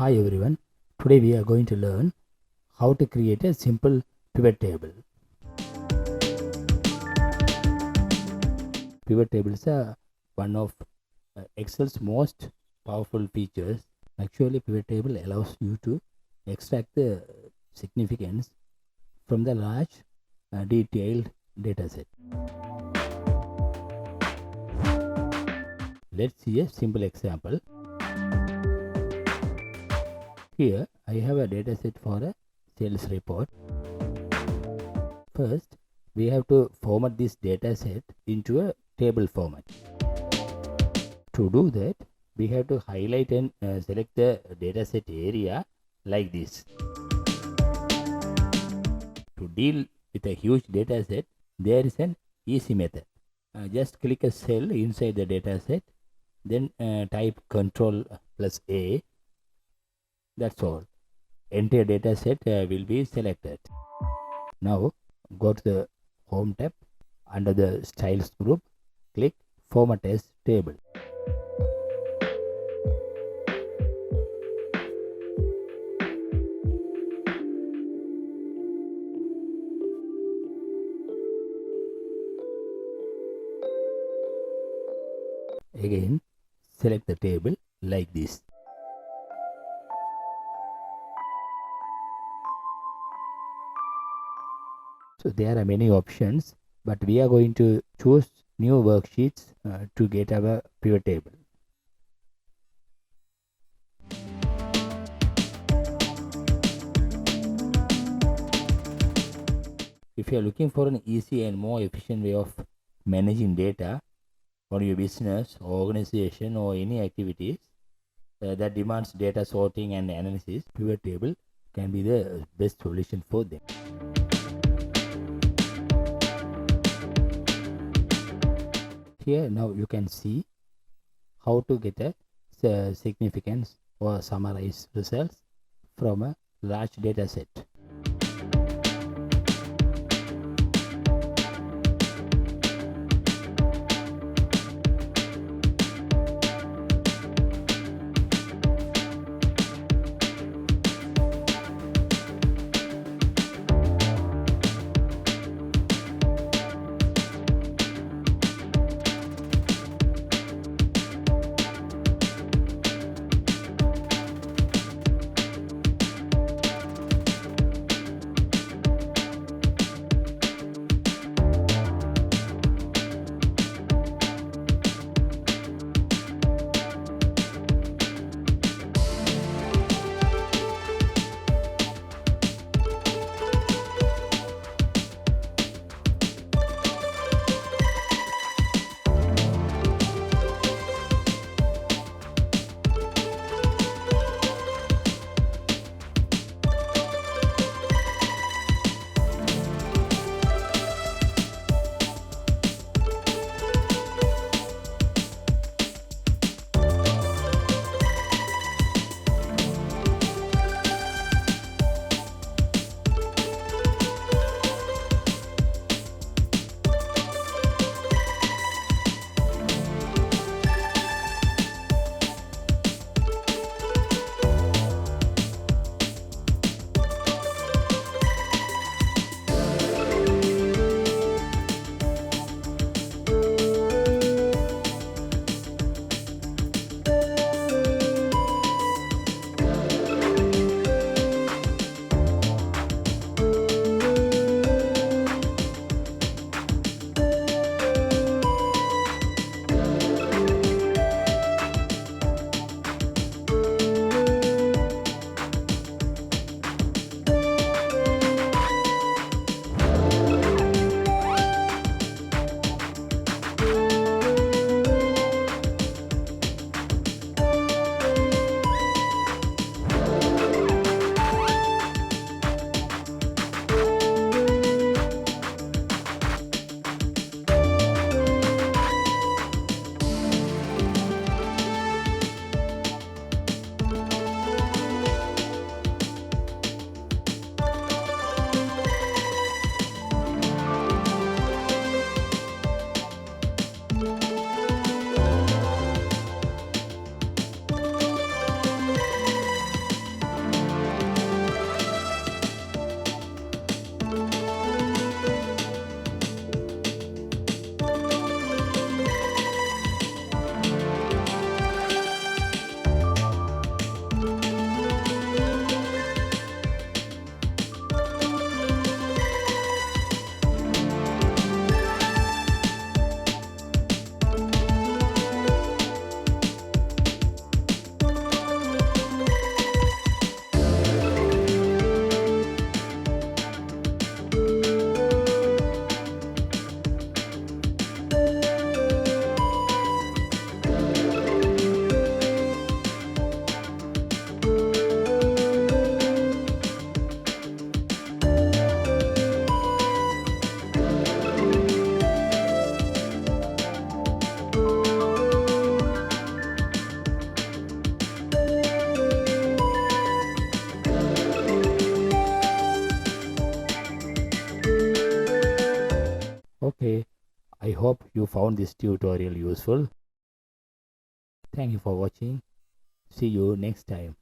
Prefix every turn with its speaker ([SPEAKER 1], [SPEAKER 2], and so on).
[SPEAKER 1] Hi everyone, today we are going to learn how to create a simple pivot table. Pivot tables are one of Excel's most powerful features. Actually, pivot table allows you to extract the significance from the large detailed dataset. Let's see a simple example. Here I have a dataset for a sales report. First, we have to format this dataset into a table format. To do that, we have to highlight and select the dataset area like this. To deal with a huge dataset, there is an easy method. Just click a cell inside the dataset, then type Ctrl plus A. That's all. Entire dataset will be selected. Now go to the Home tab. Under the Styles group, click Format as Table. Again, select the table like this. So there are many options, but we are going to choose new worksheets to get our pivot table. If you are looking for an easy and more efficient way of managing data for your business, organization, or any activities that demands data sorting and analysis, pivot table can be the best solution for them. Here now you can see how to get a significance or summarize results from a large data set. Okay, I hope you found this tutorial useful. Thank you for watching. See you next time.